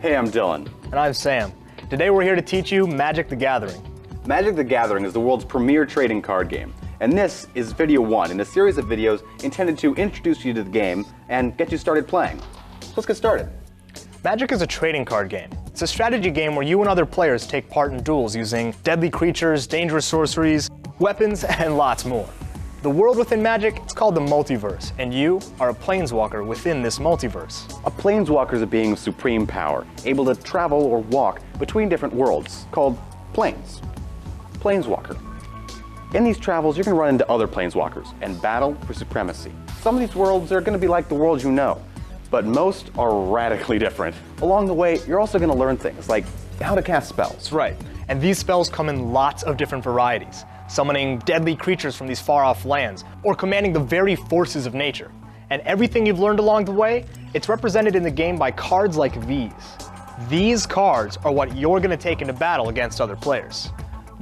Hey, I'm Dylan. And I'm Sam. Today we're here to teach you Magic the Gathering. Magic the Gathering is the world's premier trading card game, and this is video 1 in a series of videos intended to introduce you to the game and get you started playing. So let's get started. Magic is a trading card game. It's a strategy game where you and other players take part in duels using deadly creatures, dangerous sorceries, weapons, and lots more. The world within Magic, it's called the multiverse, and you are a planeswalker within this multiverse. A planeswalker is a being of supreme power, able to travel or walk between different worlds, called planes. Planeswalker. In these travels, you're going to run into other planeswalkers and battle for supremacy. Some of these worlds are going to be like the world you know, but most are radically different. Along the way, you're also going to learn things like how to cast spells. That's right, and these spells come in lots of different varieties, summoning deadly creatures from these far-off lands, or commanding the very forces of nature. And everything you've learned along the way, it's represented in the game by cards like these. These cards are what you're going to take into battle against other players.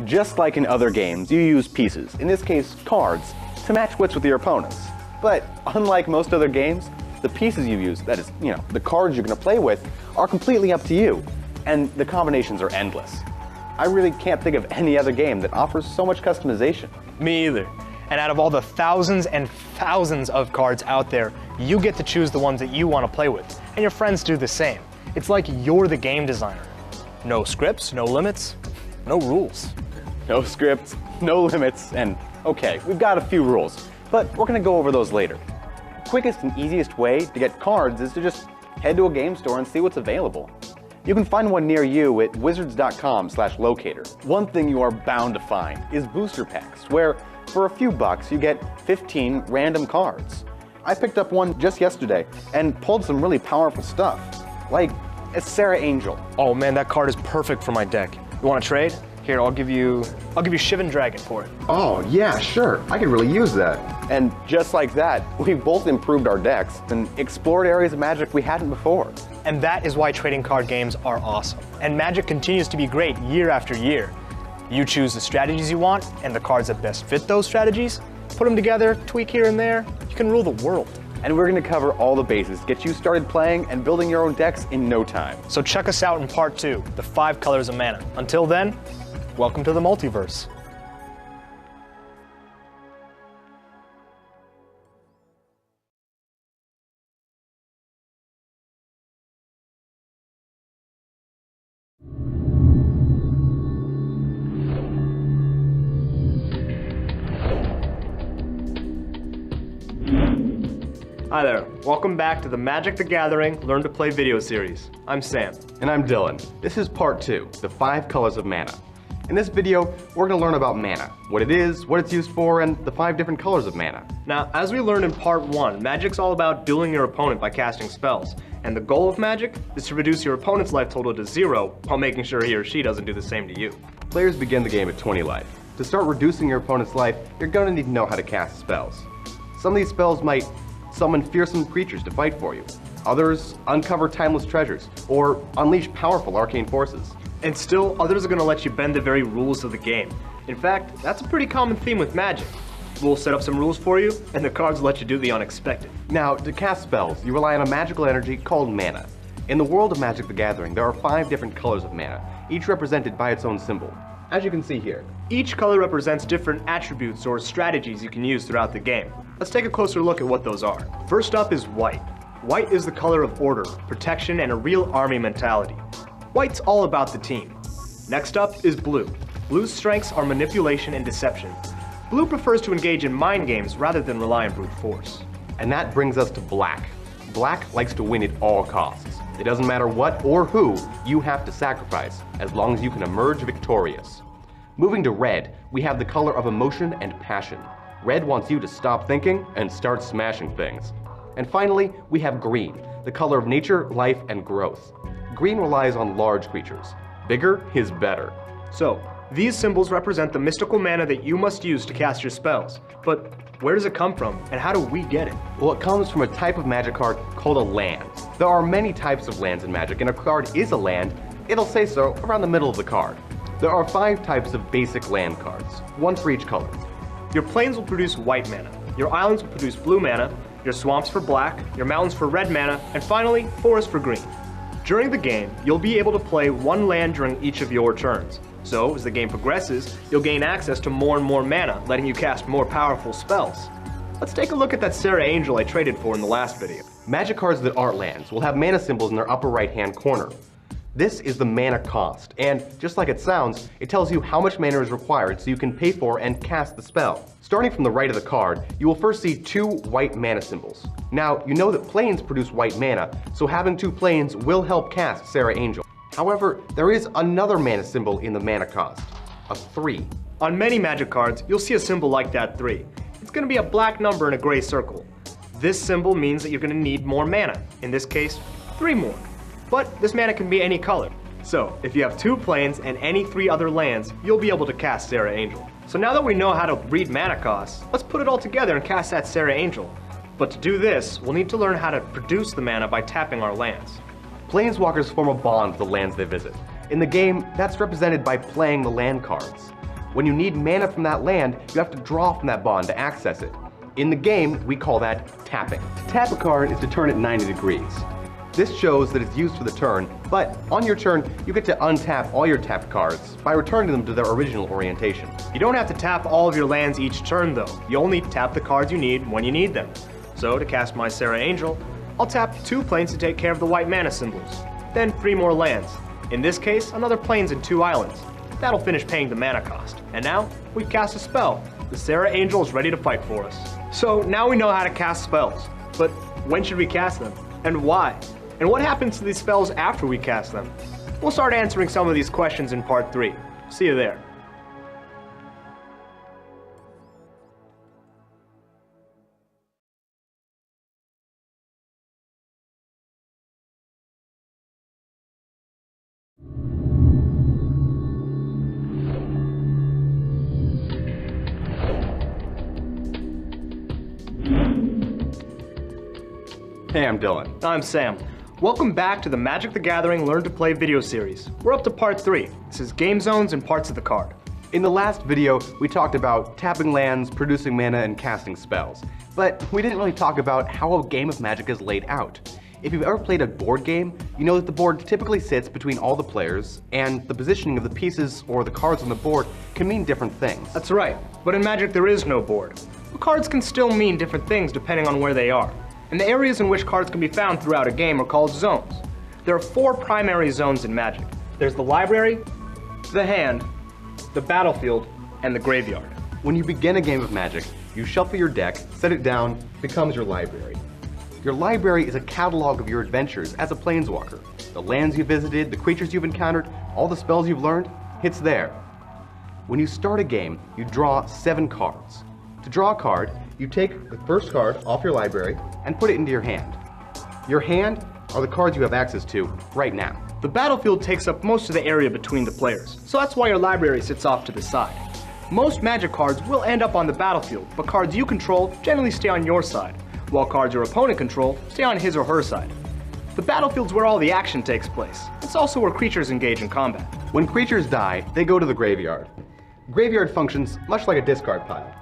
Just like in other games, you use pieces, in this case cards, to match wits with your opponents. But unlike most other games, the pieces you use, that is, the cards you're going to play with, are completely up to you, and the combinations are endless. I really can't think of any other game that offers so much customization. Me either. And out of all the thousands and thousands of cards out there, you get to choose the ones that you want to play with, and your friends do the same. It's like you're the game designer. No scripts, no limits, no rules. No scripts, no limits, and okay, we've got a few rules, but we're going to go over those later. The quickest and easiest way to get cards is to just head to a game store and see what's available. You can find one near you at wizards.com/locator. One thing you are bound to find is booster packs, where for a few bucks you get 15 random cards. I picked up one just yesterday and pulled some really powerful stuff, like a Sarah Angel. Oh man, that card is perfect for my deck. You want to trade? Here, I'll give you Shivan Dragon for it. Oh yeah, sure. I could really use that. And just like that, we've both improved our decks and explored areas of Magic we hadn't before. And that is why trading card games are awesome. And Magic continues to be great year after year. You choose the strategies you want and the cards that best fit those strategies, put them together, tweak here and there, you can rule the world. And we're going to cover all the bases, get you started playing and building your own decks in no time. So check us out in part 2, the 5 colors of mana. Until then, welcome to the multiverse. Hi there, welcome back to the Magic the Gathering Learn to Play video series. I'm Sam. And I'm Dylan. This is part 2, the 5 colors of mana. In this video, we're going to learn about mana, what it is, what it's used for, and the 5 different colors of mana. Now, as we learned in part 1, Magic's all about dueling your opponent by casting spells. And the goal of Magic is to reduce your opponent's life total to 0 while making sure he or she doesn't do the same to you. Players begin the game at 20 life. To start reducing your opponent's life, you're going to need to know how to cast spells. Some of these spells might summon fearsome creatures to fight for you. Others uncover timeless treasures, or unleash powerful arcane forces. And still, others are going to let you bend the very rules of the game. In fact, that's a pretty common theme with Magic. We'll set up some rules for you, and the cards let you do the unexpected. Now, to cast spells, you rely on a magical energy called mana. In the world of Magic the Gathering, there are 5 different colors of mana, each represented by its own symbol. As you can see here. Each color represents different attributes or strategies you can use throughout the game. Let's take a closer look at what those are. First up is white. White is the color of order, protection, and a real army mentality. White's all about the team. Next up is blue. Blue's strengths are manipulation and deception. Blue prefers to engage in mind games rather than rely on brute force. And that brings us to black. Black likes to win at all costs. It doesn't matter what or who you have to sacrifice, as long as you can emerge victorious. Moving to red, we have the color of emotion and passion. Red wants you to stop thinking and start smashing things. And finally, we have green, the color of nature, life, and growth. Green relies on large creatures. Bigger is better. So, these symbols represent the mystical mana that you must use to cast your spells. But where does it come from, and how do we get it? Well, it comes from a type of Magic card called a land. There are many types of lands in Magic, and a card is a land, it'll say so around the middle of the card. There are 5 types of basic land cards, one for each color. Your plains will produce white mana, your islands will produce blue mana, your swamps for black, your mountains for red mana, and finally, forests for green. During the game, you'll be able to play one land during each of your turns. So, as the game progresses, you'll gain access to more and more mana, letting you cast more powerful spells. Let's take a look at that Sarah Angel I traded for in the last video. Magic cards that aren't lands will have mana symbols in their upper right-hand corner. This is the mana cost, and just like it sounds, it tells you how much mana is required so you can pay for and cast the spell. Starting from the right of the card, you will first see 2 white mana symbols. Now, you know that planes produce white mana, so having 2 planes will help cast Sarah Angel. However, there is another mana symbol in the mana cost, a 3. On many Magic cards, you'll see a symbol like that 3. It's going to be a black number in a gray circle. This symbol means that you're going to need more mana, in this case, 3 more. But this mana can be any color. So, if you have 2 planes and any 3 other lands, you'll be able to cast Sarah Angel. So now that we know how to read mana costs, let's put it all together and cast that Sarah Angel. But to do this, we'll need to learn how to produce the mana by tapping our lands. Planeswalkers form a bond with the lands they visit. In the game, that's represented by playing the land cards. When you need mana from that land, you have to draw from that bond to access it. In the game, we call that tapping. To tap a card is to turn it 90 degrees. This shows that it's used for the turn, but on your turn, you get to untap all your tapped cards by returning them to their original orientation. You don't have to tap all of your lands each turn though. You only tap the cards you need when you need them. So to cast my Sarah Angel, I'll tap 2 planes to take care of the white mana symbols. Then 3 more lands. In this case, another planes and 2 islands. That'll finish paying the mana cost. And now, we've cast a spell. The Sarah Angel is ready to fight for us. So now we know how to cast spells. But when should we cast them? And why? And what happens to these spells after we cast them? We'll start answering some of these questions in part 3. See you there. Hey, I'm Dylan. I'm Sam. Welcome back to the Magic the Gathering Learn to Play video series. We're up to part 3. This is game zones and parts of the card. In the last video, we talked about tapping lands, producing mana, and casting spells. But we didn't really talk about how a game of Magic is laid out. If you've ever played a board game, you know that the board typically sits between all the players, and the positioning of the pieces or the cards on the board can mean different things. That's right, but in Magic there is no board. The cards can still mean different things depending on where they are. And the areas in which cards can be found throughout a game are called zones. There are 4 primary zones in Magic. There's the library, the hand, the battlefield, and the graveyard. When you begin a game of Magic, you shuffle your deck, set it down, becomes your library. Your library is a catalog of your adventures as a planeswalker. The lands you visited, the creatures you've encountered, all the spells you've learned, it's there. When you start a game, you draw 7 cards. To draw a card, you take the first card off your library and put it into your hand. Your hand are the cards you have access to right now. The battlefield takes up most of the area between the players, so that's why your library sits off to the side. Most Magic cards will end up on the battlefield, but cards you control generally stay on your side, while cards your opponent control stay on his or her side. The battlefield's where all the action takes place. It's also where creatures engage in combat. When creatures die, they go to the graveyard. Graveyard functions much like a discard pile.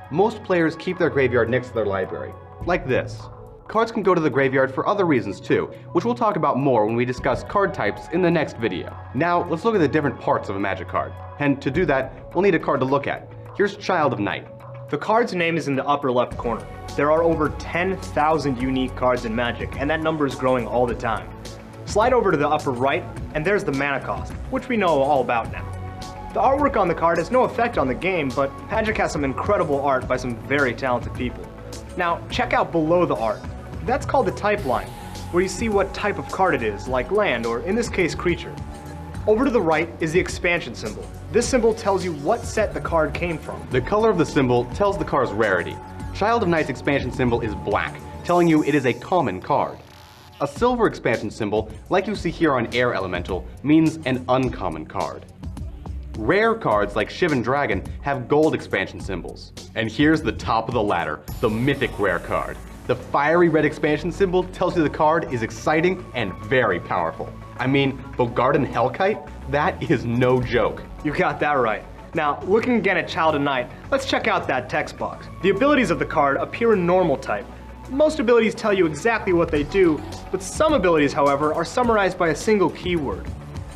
Most players keep their graveyard next to their library, like this. Cards can go to the graveyard for other reasons too, which we'll talk about more when we discuss card types in the next video. Now, let's look at the different parts of a Magic card. And to do that, we'll need a card to look at. Here's Child of Night. The card's name is in the upper left corner. There are over 10,000 unique cards in Magic, and that number is growing all the time. Slide over to the upper right, and there's the mana cost, which we know all about now. The artwork on the card has no effect on the game, but Magic has some incredible art by some very talented people. Now, check out below the art. That's called the type line, where you see what type of card it is, like land, or in this case, creature. Over to the right is the expansion symbol. This symbol tells you what set the card came from. The color of the symbol tells the card's rarity. Child of Night's expansion symbol is black, telling you it is a common card. A silver expansion symbol, like you see here on Air Elemental, means an uncommon card. Rare cards like Shivan Dragon have gold expansion symbols. And here's the top of the ladder, the mythic rare card. The fiery red expansion symbol tells you the card is exciting and very powerful. I mean, Bogardan Hellkite? That is no joke. You got that right. Now, looking again at Child of Night, let's check out that text box. The abilities of the card appear in normal type. Most abilities tell you exactly what they do, but some abilities, however, are summarized by a single keyword.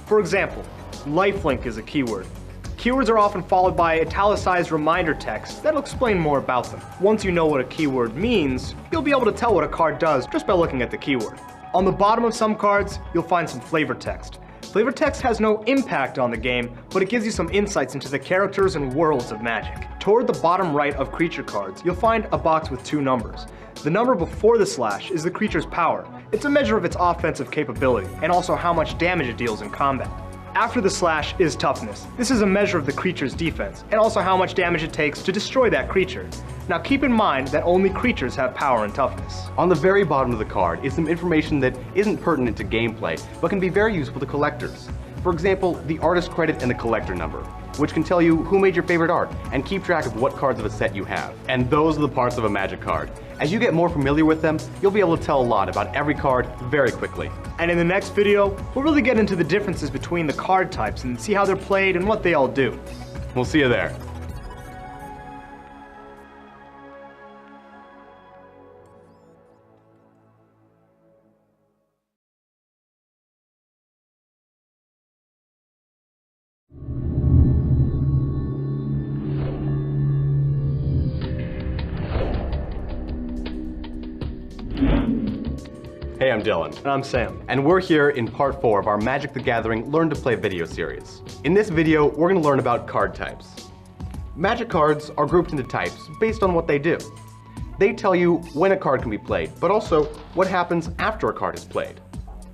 For example, lifelink is a keyword. Keywords are often followed by italicized reminder text that'll explain more about them. Once you know what a keyword means, you'll be able to tell what a card does just by looking at the keyword. On the bottom of some cards, you'll find some flavor text. Flavor text has no impact on the game, but it gives you some insights into the characters and worlds of Magic. Toward the bottom right of creature cards, you'll find a box with two numbers. The number before the slash is the creature's power. It's a measure of its offensive capability, and also how much damage it deals in combat. After the slash is toughness. This is a measure of the creature's defense, and also how much damage it takes to destroy that creature. Now keep in mind that only creatures have power and toughness. On the very bottom of the card is some information that isn't pertinent to gameplay, but can be very useful to collectors. For example, the artist credit and the collector number, which can tell you who made your favorite art and keep track of what cards of a set you have. And those are the parts of a Magic card. As you get more familiar with them, you'll be able to tell a lot about every card very quickly. And in the next video, we'll really get into the differences between the card types and see how they're played and what they all do. We'll see you there. Hey, I'm Dylan. And I'm Sam. And we're here in part 4 of our Magic the Gathering Learn to Play video series. In this video, we're going to learn about card types. Magic cards are grouped into types based on what they do. They tell you when a card can be played, but also what happens after a card is played.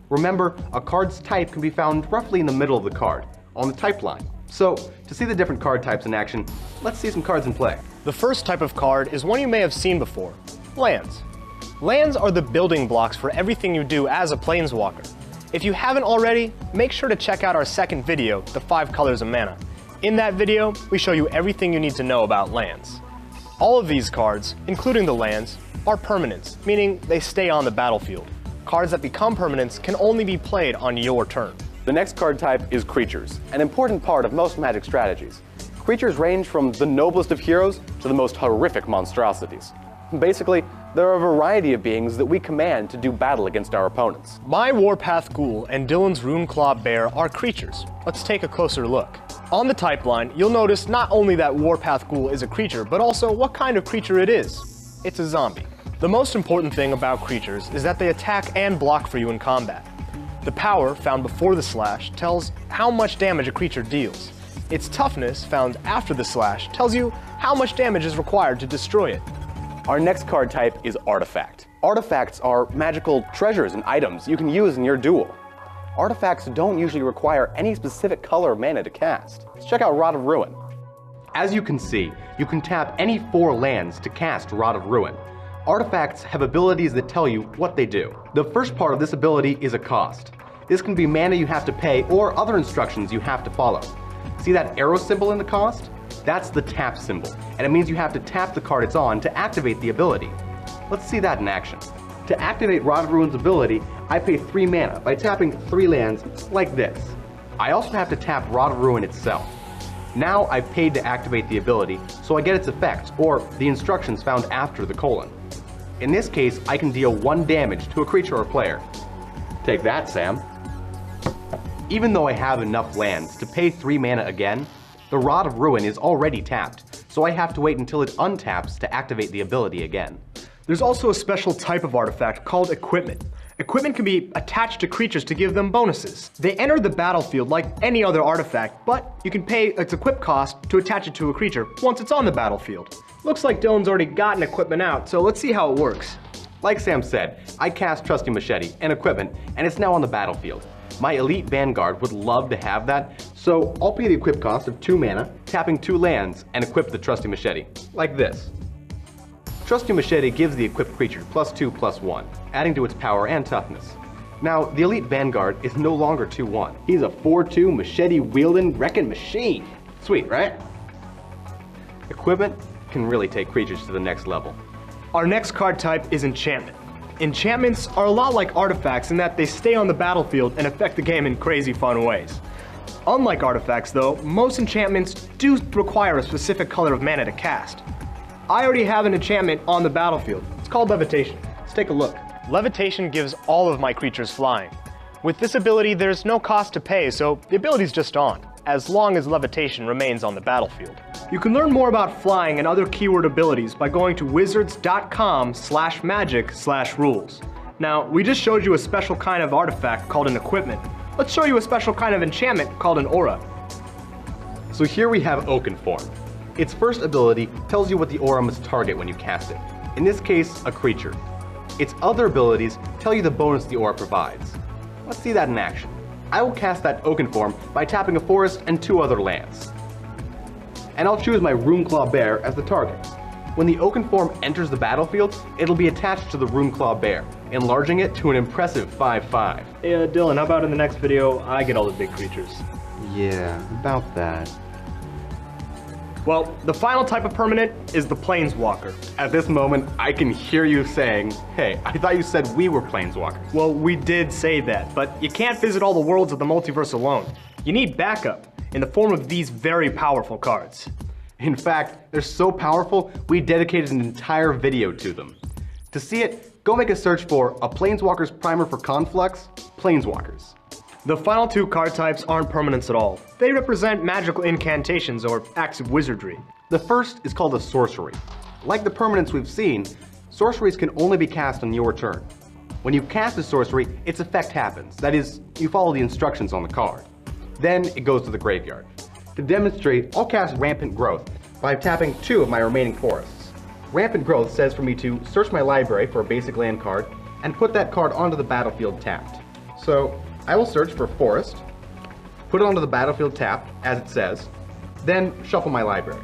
Remember, a card's type can be found roughly in the middle of the card, on the type line. So, to see the different card types in action, let's see some cards in play. The first type of card is one you may have seen before, lands. Lands are the building blocks for everything you do as a planeswalker. If you haven't already, make sure to check out our second video, The 5 Colors of Mana. In that video, we show you everything you need to know about lands. All of these cards, including the lands, are permanents, meaning they stay on the battlefield. Cards that become permanents can only be played on your turn. The next card type is creatures, an important part of most Magic strategies. Creatures range from the noblest of heroes to the most horrific monstrosities. Basically, there are a variety of beings that we command to do battle against our opponents. My Warpath Ghoul and Dylan's Runeclaw Bear are creatures. Let's take a closer look. On the type line, you'll notice not only that Warpath Ghoul is a creature, but also what kind of creature it is. It's a zombie. The most important thing about creatures is that they attack and block for you in combat. The power, found before the slash, tells how much damage a creature deals. Its toughness, found after the slash, tells you how much damage is required to destroy it. Our next card type is Artifact. Artifacts are magical treasures and items you can use in your duel. Artifacts don't usually require any specific color of mana to cast. Let's check out Rod of Ruin. As you can see, you can tap any 4 lands to cast Rod of Ruin. Artifacts have abilities that tell you what they do. The first part of this ability is a cost. This can be mana you have to pay or other instructions you have to follow. See that arrow symbol in the cost? That's the tap symbol, and it means you have to tap the card it's on to activate the ability. Let's see that in action. To activate Rod of Ruin's ability, I pay 3 mana by tapping 3 lands like this. I also have to tap Rod of Ruin itself. Now I've paid to activate the ability, so I get its effects, or the instructions found after the colon. In this case, I can deal 1 damage to a creature or player. Take that, Sam. Even though I have enough lands to pay 3 mana again, the Rod of Ruin is already tapped, so I have to wait until it untaps to activate the ability again. There's also a special type of artifact called equipment. Equipment can be attached to creatures to give them bonuses. They enter the battlefield like any other artifact, but you can pay its equip cost to attach it to a creature once it's on the battlefield. Looks like Dylan's already gotten equipment out, so let's see how it works. Like Sam said, I cast Trusty Machete and equipment, and it's now on the battlefield. My Elite Vanguard would love to have that, so I'll pay the equip cost of 2 mana, tapping 2 lands, and equip the Trusty Machete, like this. Trusty Machete gives the equipped creature +2/+1, adding to its power and toughness. Now, the Elite Vanguard is no longer 2/1. He's a 4/2 machete-wielding wrecking machine. Sweet, right? Equipment can really take creatures to the next level. Our next card type is enchantment. Enchantments are a lot like artifacts in that they stay on the battlefield and affect the game in crazy fun ways. Unlike artifacts though, most enchantments do require a specific color of mana to cast. I already have an enchantment on the battlefield. It's called Levitation. take a look. Levitation gives all of my creatures flying. With this ability, there's no cost to pay, so the ability's just on, as long as levitation remains on the battlefield. You can learn more about flying and other keyword abilities by going to wizards.com/magic/rules. Now, we just showed you a special kind of artifact called an equipment. Let's show you a special kind of enchantment called an aura. So here we have Oakenform. Its first ability tells you what the aura must target when you cast it. In this case, a creature. Its other abilities tell you the bonus the aura provides. Let's see that in action. I will cast that Oakenform by tapping a forest and 2 other lands. And I'll choose my Runeclaw Bear as the target. When the Oakenform enters the battlefield, it'll be attached to the Runeclaw Bear, enlarging it to an impressive 5/5. Hey Dylan, how about in the next video, I get all the big creatures? Yeah, about that. Well, the final type of permanent is the Planeswalker. At this moment, I can hear you saying, hey, I thought you said we were Planeswalkers. Well, we did say that, but you can't visit all the worlds of the multiverse alone. You need backup in the form of these very powerful cards. In fact, they're so powerful, we dedicated an entire video to them. To see it, go make a search for a Planeswalker's Primer for Conflux, Planeswalkers. The final 2 card types aren't permanents at all. They represent magical incantations or acts of wizardry. The first is called a sorcery. Like the permanents we've seen, sorceries can only be cast on your turn. When you cast a sorcery, its effect happens. That is, you follow the instructions on the card. Then it goes to the graveyard. To demonstrate, I'll cast Rampant Growth by tapping 2 of my remaining forests. Rampant Growth says for me to search my library for a basic land card and put that card onto the battlefield tapped. So I will search for Forest, put it onto the battlefield tapped, as it says, then shuffle my library.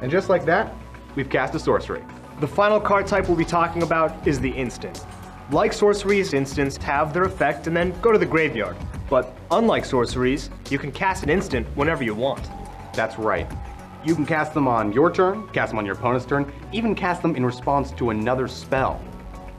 And just like that, we've cast a sorcery. The final card type we'll be talking about is the instant. Like sorceries, instants have their effect and then go to the graveyard. But unlike sorceries, you can cast an instant whenever you want. That's right. You can cast them on your turn, cast them on your opponent's turn, even cast them in response to another spell.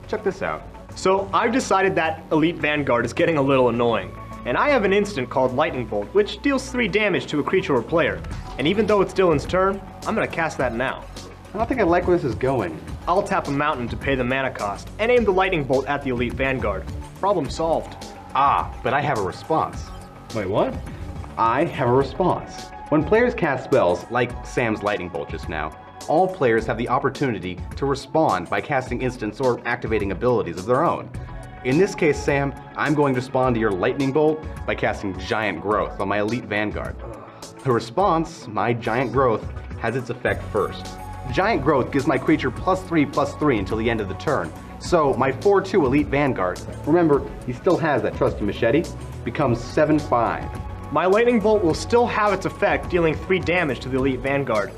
Check this out. So I've decided that Elite Vanguard is getting a little annoying, and I have an instant called Lightning Bolt, which deals 3 damage to a creature or player. And even though it's Dylan's turn, I'm gonna cast that now. I don't think I like where this is going. I'll tap a mountain to pay the mana cost, and aim the Lightning Bolt at the Elite Vanguard. Problem solved. Ah, but I have a response. Wait, what? I have a response. When players cast spells, like Sam's Lightning Bolt just now, all players have the opportunity to respond by casting instants or activating abilities of their own. In this case, Sam, I'm going to respond to your Lightning Bolt by casting Giant Growth on my Elite Vanguard. The response, my Giant Growth, has its effect first. Giant Growth gives my creature +3/+3 until the end of the turn, so my 4/2 Elite Vanguard, remember, he still has that trusty machete, becomes 7/5. My Lightning Bolt will still have its effect, dealing 3 damage to the Elite Vanguard.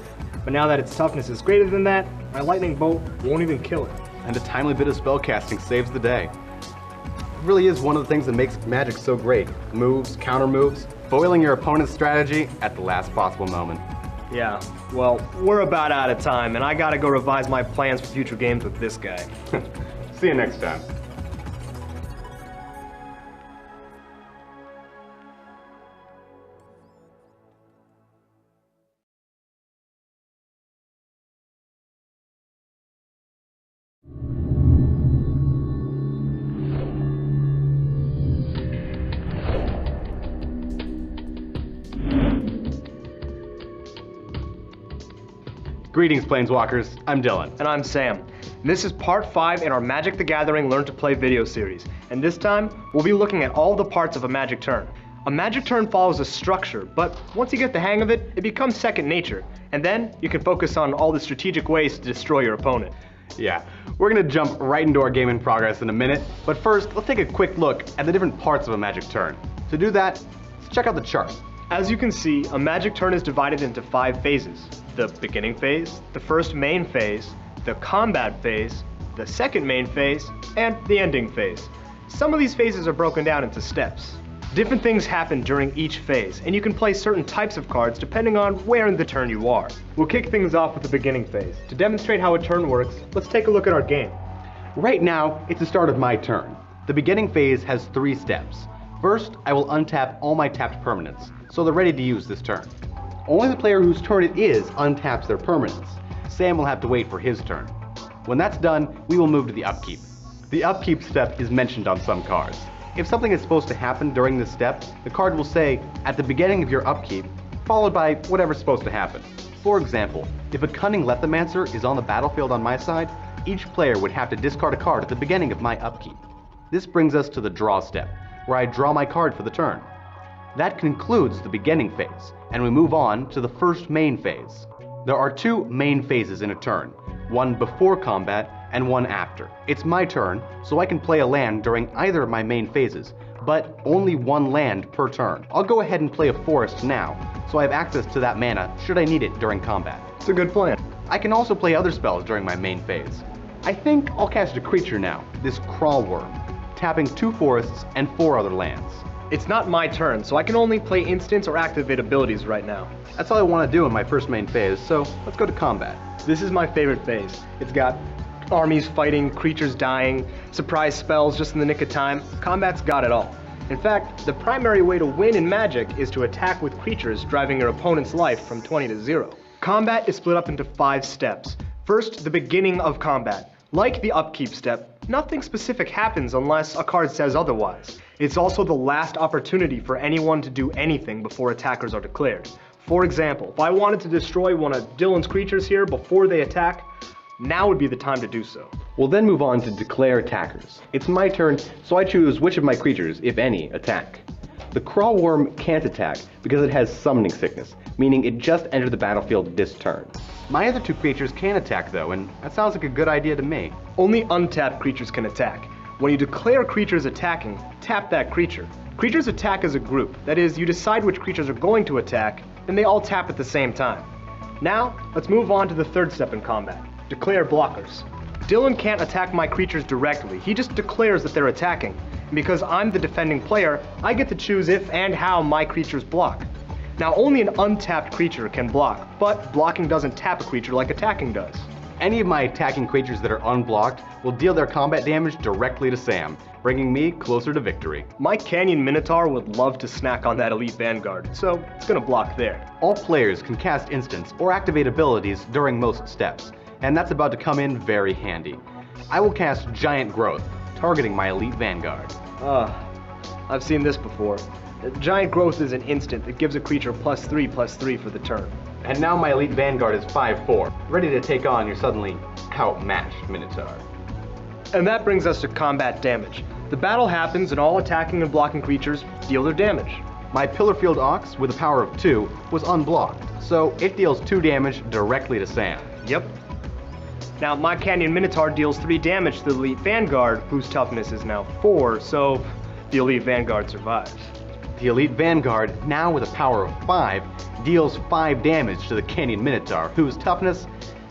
But now that its toughness is greater than that, my Lightning Bolt won't even kill it. And a timely bit of spellcasting saves the day. It really is one of the things that makes Magic so great. Moves, counter moves, foiling your opponent's strategy at the last possible moment. Yeah, well, we're about out of time, and I gotta go revise my plans for future games with this guy. See you next time. Greetings, Planeswalkers. I'm Dylan. And I'm Sam. This is part 5 in our Magic the Gathering Learn to Play video series. And this time, we'll be looking at all the parts of a Magic turn. A Magic turn follows a structure, but once you get the hang of it, it becomes second nature. And then, you can focus on all the strategic ways to destroy your opponent. Yeah, we're gonna jump right into our game in progress in a minute, but first, let's take a quick look at the different parts of a Magic turn. To do that, let's check out the chart. As you can see, a Magic turn is divided into 5 phases. The beginning phase, the first main phase, the combat phase, the second main phase, and the ending phase. Some of these phases are broken down into steps. Different things happen during each phase, and you can play certain types of cards depending on where in the turn you are. We'll kick things off with the beginning phase. To demonstrate how a turn works, let's take a look at our game. Right now, it's the start of my turn. The beginning phase has 3 steps. First, I will untap all my tapped permanents, so they're ready to use this turn. Only the player whose turn it is untaps their permanents. Sam will have to wait for his turn. When that's done, we will move to the upkeep. The upkeep step is mentioned on some cards. If something is supposed to happen during this step, the card will say, at the beginning of your upkeep, followed by whatever's supposed to happen. For example, if a Cunning Lethomancer is on the battlefield on my side, each player would have to discard a card at the beginning of my upkeep. This brings us to the draw step, where I draw my card for the turn. That concludes the beginning phase, and we move on to the first main phase. There are two main phases in a turn, one before combat and one after. It's my turn, so I can play a land during either of my main phases, but only one land per turn. I'll go ahead and play a forest now, so I have access to that mana should I need it during combat. It's a good plan. I can also play other spells during my main phase. I think I'll cast a creature now, this Crawl Worm, tapping 2 forests and 4 other lands. It's not my turn, so I can only play instants or activate abilities right now. That's all I want to do in my first main phase, so let's go to combat. This is my favorite phase. It's got armies fighting, creatures dying, surprise spells just in the nick of time. Combat's got it all. In fact, the primary way to win in Magic is to attack with creatures, driving your opponent's life from 20 to 0. Combat is split up into 5 steps. First, the beginning of combat. Like the upkeep step, nothing specific happens unless a card says otherwise. It's also the last opportunity for anyone to do anything before attackers are declared. For example, if I wanted to destroy one of Dylan's creatures here before they attack, now would be the time to do so. We'll then move on to declare attackers. It's my turn, so I choose which of my creatures, if any, attack. The Crawl Worm can't attack because it has Summoning Sickness, meaning it just entered the battlefield this turn. My other 2 creatures can attack though, and that sounds like a good idea to me. Only untapped creatures can attack. When you declare creatures attacking, tap that creature. Creatures attack as a group, that is, you decide which creatures are going to attack, and they all tap at the same time. Now, let's move on to the third step in combat. Declare blockers. Dylan can't attack my creatures directly, he just declares that they're attacking. And because I'm the defending player, I get to choose if and how my creatures block. Now, only an untapped creature can block, but blocking doesn't tap a creature like attacking does. Any of my attacking creatures that are unblocked will deal their combat damage directly to Sam, bringing me closer to victory. My Canyon Minotaur would love to snack on that Elite Vanguard, so it's gonna block there. All players can cast instants or activate abilities during most steps, and that's about to come in very handy. I will cast Giant Growth, targeting my Elite Vanguard. I've seen this before. Giant Growth is an instant that gives a creature +3/+3 for the turn. And now my Elite Vanguard is 5/4, ready to take on your suddenly outmatched Minotaur. And that brings us to combat damage. The battle happens and all attacking and blocking creatures deal their damage. My Pillarfield Ox, with a power of 2, was unblocked, so it deals 2 damage directly to Sam. Yep. Now, my Canyon Minotaur deals 3 damage to the Elite Vanguard, whose toughness is now 4, so the Elite Vanguard survives. The Elite Vanguard, now with a power of 5, deals 5 damage to the Canyon Minotaur, whose toughness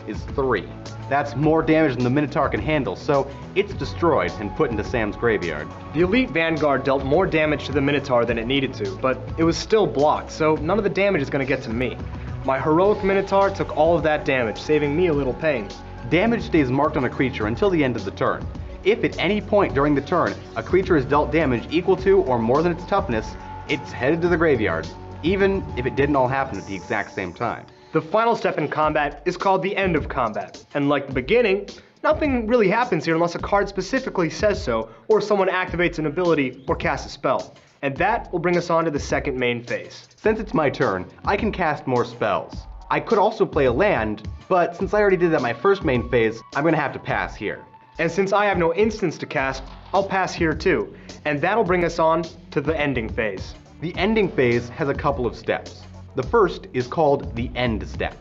is 3. That's more damage than the Minotaur can handle, so it's destroyed and put into Sam's graveyard. The Elite Vanguard dealt more damage to the Minotaur than it needed to, but it was still blocked, so none of the damage is going to get to me. My Heroic Minotaur took all of that damage, saving me a little pain. Damage stays marked on a creature until the end of the turn. If at any point during the turn, a creature is dealt damage equal to or more than its toughness, it's headed to the graveyard, even if it didn't all happen at the exact same time. The final step in combat is called the end of combat, and like the beginning, nothing really happens here unless a card specifically says so, or someone activates an ability or casts a spell. And that will bring us on to the second main phase. Since it's my turn, I can cast more spells. I could also play a land, but since I already did that my first main phase, I'm gonna have to pass here. And since I have no instants to cast, I'll pass here too. And that'll bring us on to the ending phase. The ending phase has a couple of steps. The first is called the end step.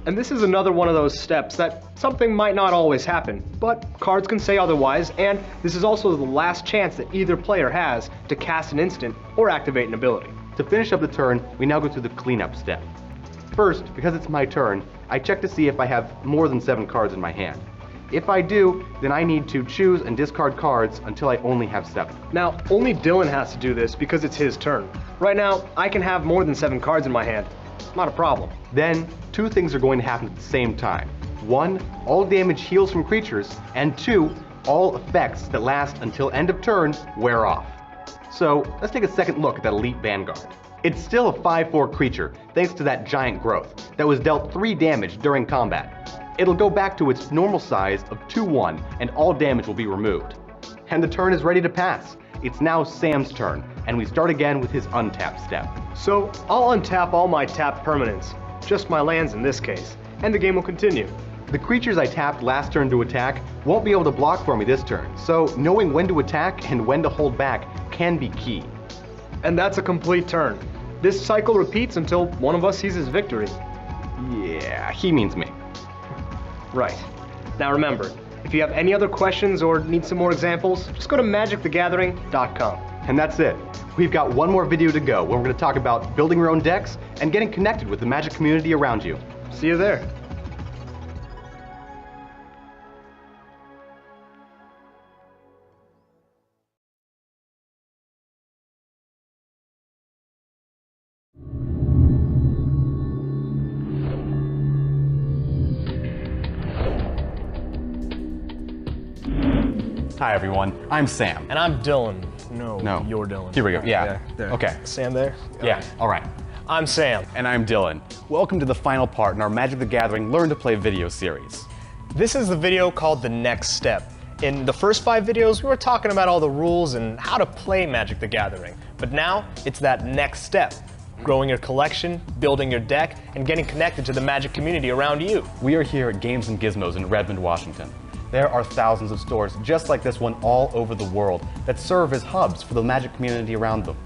And this is another one of those steps that something might not always happen, but cards can say otherwise, and this is also the last chance that either player has to cast an instant or activate an ability. To finish up the turn, we now go through the cleanup step. First, because it's my turn, I check to see if I have more than 7 cards in my hand. If I do, then I need to choose and discard cards until I only have 7. Now, only Dylan has to do this because it's his turn. Right now, I can have more than 7 cards in my hand. Not a problem. Then, 2 things are going to happen at the same time. 1, all damage heals from creatures, and 2, all effects that last until end of turn wear off. So, let's take a second look at that Elite Vanguard. It's still a 5/4 creature, thanks to that Giant Growth, that was dealt 3 damage during combat. It'll go back to its normal size of 2/1, and all damage will be removed. and the turn is ready to pass. It's now Sam's turn, and we start again with his untap step. So I'll untap all my tapped permanents, just my lands in this case, and the game will continue. The creatures I tapped last turn to attack won't be able to block for me this turn, so knowing when to attack and when to hold back can be key. And that's a complete turn. This cycle repeats until one of us sees his victory. Yeah, he means me. Right. Now remember, if you have any other questions or need some more examples, just go to magicthegathering.com. And that's it. We've got one more video to go where we're going to talk about building your own decks and getting connected with the Magic community around you. See you there. Hi everyone, I'm Sam. And I'm Dylan. No, you're Dylan. Here we go, yeah. There. Okay. Sam there? Yeah, all right. I'm Sam. And I'm Dylan. Welcome to the final part in our Magic the Gathering Learn to Play video series. This is the video called The Next Step. In the first 5 videos, we were talking about all the rules and how to play Magic the Gathering. But now, it's that next step. Growing your collection, building your deck, and getting connected to the Magic community around you. We are here at Games and Gizmos in Redmond, Washington. There are thousands of stores just like this one all over the world that serve as hubs for the Magic community around them.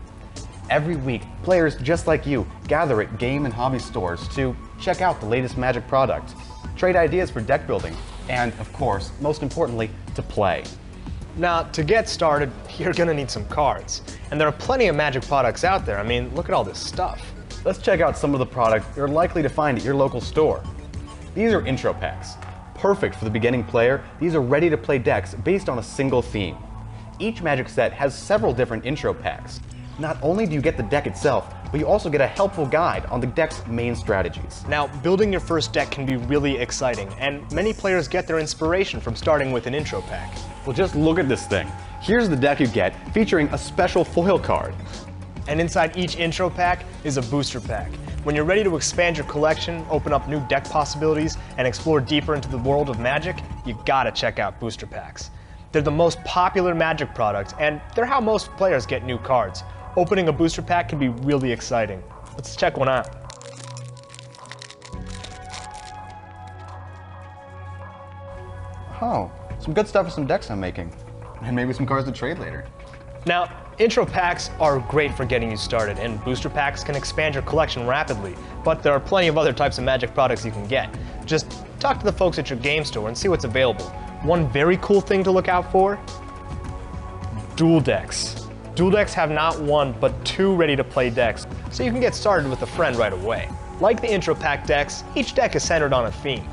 Every week, players just like you gather at game and hobby stores to check out the latest Magic products, trade ideas for deck building, and of course, most importantly, to play. Now, to get started, you're gonna need some cards. And there are plenty of Magic products out there. I mean, look at all this stuff. Let's check out some of the products you're likely to find at your local store. These are intro packs. Perfect for the beginning player, these are ready-to-play decks based on a single theme. Each Magic set has several different intro packs. Not only do you get the deck itself, but you also get a helpful guide on the deck's main strategies. Now, building your first deck can be really exciting, and many players get their inspiration from starting with an intro pack. Well, just look at this thing. Here's the deck you get, featuring a special foil card. And inside each intro pack is a booster pack. When you're ready to expand your collection, open up new deck possibilities, and explore deeper into the world of Magic, you gotta check out booster packs. They're the most popular Magic product, and they're how most players get new cards. Opening a booster pack can be really exciting. Let's check one out. Oh, some good stuff for some decks I'm making. And maybe some cards to trade later. Now, intro packs are great for getting you started, and booster packs can expand your collection rapidly, but there are plenty of other types of Magic products you can get. Just talk to the folks at your game store and see what's available. One very cool thing to look out for: dual decks. Dual decks have not one, but 2 ready-to-play decks, so you can get started with a friend right away. Like the intro pack decks, each deck is centered on a theme,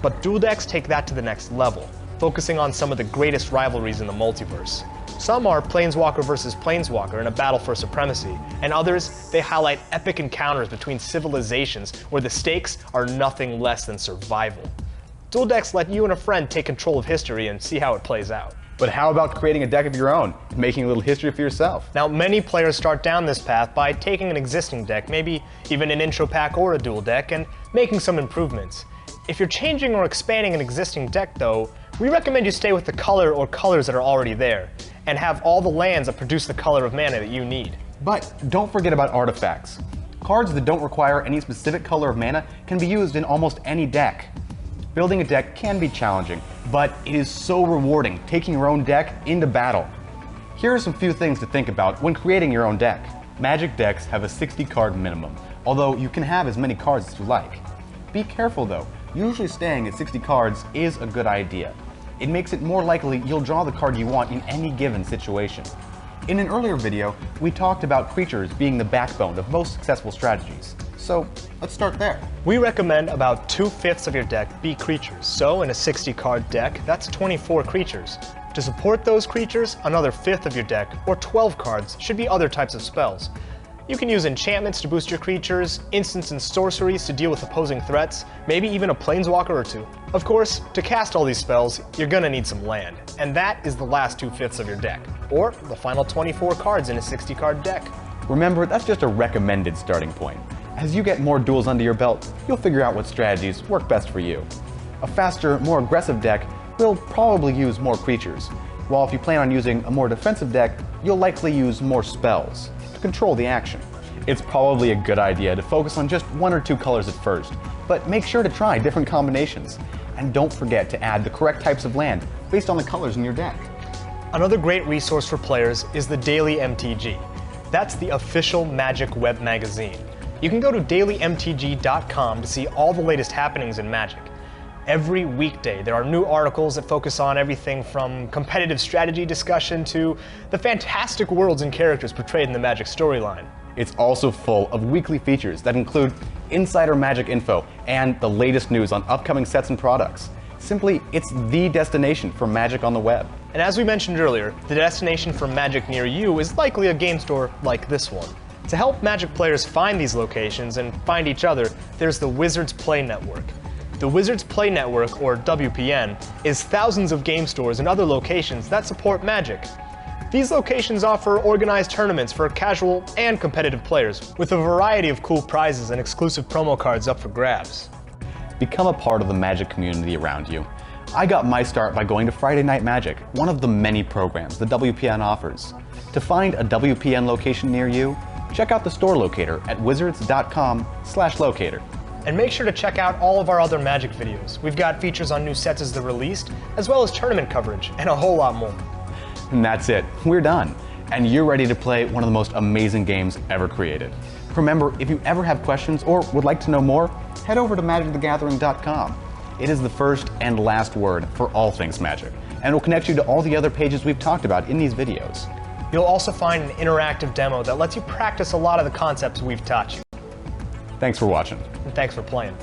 but dual decks take that to the next level, focusing on some of the greatest rivalries in the multiverse. Some are Planeswalker versus Planeswalker in a battle for supremacy, and others, they highlight epic encounters between civilizations where the stakes are nothing less than survival. Dual decks let you and a friend take control of history and see how it plays out. But how about creating a deck of your own, making a little history for yourself? Now, many players start down this path by taking an existing deck, maybe even an intro pack or a dual deck, and making some improvements. If you're changing or expanding an existing deck though, we recommend you stay with the color or colors that are already there, and have all the lands that produce the color of mana that you need. But don't forget about artifacts. Cards that don't require any specific color of mana can be used in almost any deck. Building a deck can be challenging, but it is so rewarding taking your own deck into battle. Here are some few things to think about when creating your own deck. Magic decks have a 60 card minimum, although you can have as many cards as you like. Be careful though, usually staying at 60 cards is a good idea. It makes it more likely you'll draw the card you want in any given situation. In an earlier video, we talked about creatures being the backbone of most successful strategies. So let's start there. We recommend about 2/5 of your deck be creatures. So in a 60 card deck, that's 24 creatures. To support those creatures, another 1/5 of your deck, or 12 cards, should be other types of spells. You can use enchantments to boost your creatures, instants and sorceries to deal with opposing threats, maybe even a planeswalker or 2. Of course, to cast all these spells, you're gonna need some land, and that is the last 2/5 of your deck, or the final 24 cards in a 60 card deck. Remember, that's just a recommended starting point. As you get more duels under your belt, you'll figure out what strategies work best for you. A faster, more aggressive deck will probably use more creatures. while if you plan on using a more defensive deck, you'll likely use more spells to control the action. It's probably a good idea to focus on just one or two colors at first, but make sure to try different combinations. And don't forget to add the correct types of land based on the colors in your deck. Another great resource for players is the Daily MTG. That's the official Magic web magazine. You can go to dailymtg.com to see all the latest happenings in Magic. Every weekday, there are new articles that focus on everything from competitive strategy discussion to the fantastic worlds and characters portrayed in the Magic storyline. It's also full of weekly features that include insider Magic info and the latest news on upcoming sets and products. Simply, it's the destination for Magic on the web. And as we mentioned earlier, the destination for Magic near you is likely a game store like this one. To help Magic players find these locations and find each other, there's the Wizards Play Network. The Wizards Play Network, or WPN, is thousands of game stores and other locations that support Magic. These locations offer organized tournaments for casual and competitive players, with a variety of cool prizes and exclusive promo cards up for grabs. Become a part of the Magic community around you. I got my start by going to Friday Night Magic, one of the many programs the WPN offers. To find a WPN location near you, check out the store locator at wizards.com/locator. And make sure to check out all of our other Magic videos. We've got features on new sets as they're released, as well as tournament coverage, and a whole lot more. And that's it, we're done. And you're ready to play one of the most amazing games ever created. Remember, if you ever have questions or would like to know more, head over to magicthegathering.com. It is the first and last word for all things Magic, and will connect you to all the other pages we've talked about in these videos. You'll also find an interactive demo that lets you practice a lot of the concepts we've taught you. Thanks for watching. And thanks for playing.